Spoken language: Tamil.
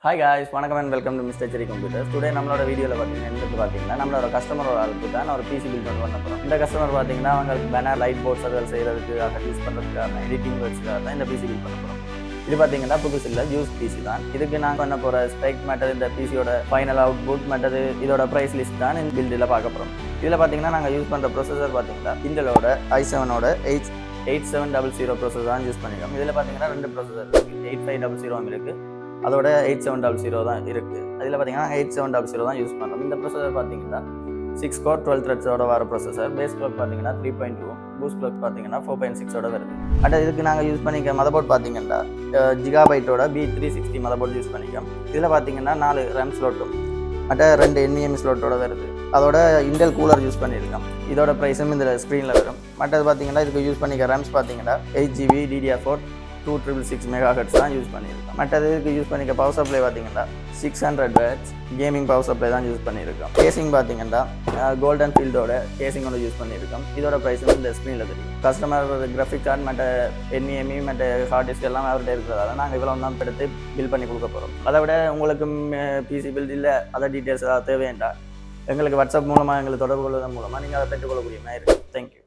Hi guys, welcome and welcome to Mr.Cherry Computers. Today நம்மளோட வீடியோல பாத்தீங்கன்னா நம்மளோட கஸ்டமரோட ஆளுக்கு தான் ஒரு PC பில்ட் பண்ண போறோம். இந்த கஸ்டமர் பாத்தீங்கன்னா அவங்க பேனர் லைட் போர்ட்ஸ் அதெல்லாம் செய்யறதுக்கு யூஸ் பண்றதுக்கான எடிட்டிங் ஒர்க்ஸ்க்காக தான் இந்த PC பில்ட் பண்ண போறோம். இது பாத்தீங்கன்னா புதுசு இல்ல, யூஸ் PC தான். இதுக்கு நான் பண்ண போற ஸ்பெக் மேட்டர், இந்த PCயோட ஃபைனல் அவுட்புட் மேட்டர், இதோட பிரைஸ் லிஸ்ட் தான் இந்த பில்டில் பார்க்க போறோம். இதுல பாத்தீங்கன்னா நாங்க யூஸ் பண்ற ப்ரோசஸர் பாத்தீங்கன்னா Intelோட i7ஓட 8700 ப்ரோசஸர் தான் யூஸ் பண்ணிருக்கோம். இதுல பாத்தீங்கன்னா ரெண்டு ப்ரோசஸர் இருக்கு, 8500 இருக்கு, அதோட 8700 தான் இருக்குது. அதில் பார்த்தீங்கன்னா 8700 தான் யூஸ் பண்ணுறோம். இந்த ப்ரோசஸர் பார்த்தீங்கன்னா 6 கோர் 12 த்ரெட்ஸோட வர ப்ரோசஸர். பேஸ் கிளாக் பார்த்தீங்கன்னா 3.2, பூஸ்ட் கிளாக் பார்த்தீங்கன்னா 4.6ஓட வருது. அண்ட் இதுக்கு நாங்கள் யூஸ் பண்ணிக்க மதர்போர்ட் பார்த்தீங்கன்னா Gigabyteோட B360 மதர்போர்ட் யூஸ் பண்ணிக்கோம். இதில் பார்த்தீங்கன்னா 4 RAM ஸ்லோட்டும் மற்ற 2 NVMe ஸ்லோட்டோட வருது. அதோட இன்டெல் கூலர் யூஸ் பண்ணியிருக்கோம். இதோட ப்ரைஸும் இந்த ஸ்க்ரீனில் வரும். மற்றது பார்த்தீங்கன்னா இதுக்கு யூஸ் பண்ணிக்க ரேம்ஸ் பார்த்தீங்கன்னா 8GB DDR4 2666 MHz தான் யூஸ் பண்ணியிருக்கோம். மற்றதுக்கு யூஸ் பண்ணிக்க பவர் சப்ளை பார்த்தீங்கன்னா 600 வாட்ஸ் கேமிங் பவர் சப்ளை தான் யூஸ் பண்ணியிருக்கோம். கேசிங் பார்த்தீங்கன்னா கோல்டன் ஃபீல்டோட கேசிங்கோட யூஸ் பண்ணியிருக்கோம். இதோட ப்ரைஸும் இந்த ஸ்க்ரீனில் தெரியும். கஸ்டமர் கிராஃபிக் கார்டு மற்ற NVMe மற்ற ஹார்ட் டிஸ்க் எல்லாம் அவர்கிட்ட இருக்கிறதால நாங்கள் இவ்வளோ தான் எடுத்து பில் பண்ணி கொடுக்க போகிறோம். அதை விட உங்களுக்கு PC பில் இல்லை அதர் டீட்டெயில்ஸ் ஏதாவது தேவைண்டா எங்களுக்கு வாட்ஸ்அப் மூலமாக எங்களுக்கு தொடர்பு கொள்வதன் மூலமாக நீங்கள் அதை பெற்றுக்கொள்ளக்கூடிய மாதிரி இருக்குது. தேங்க்யூ.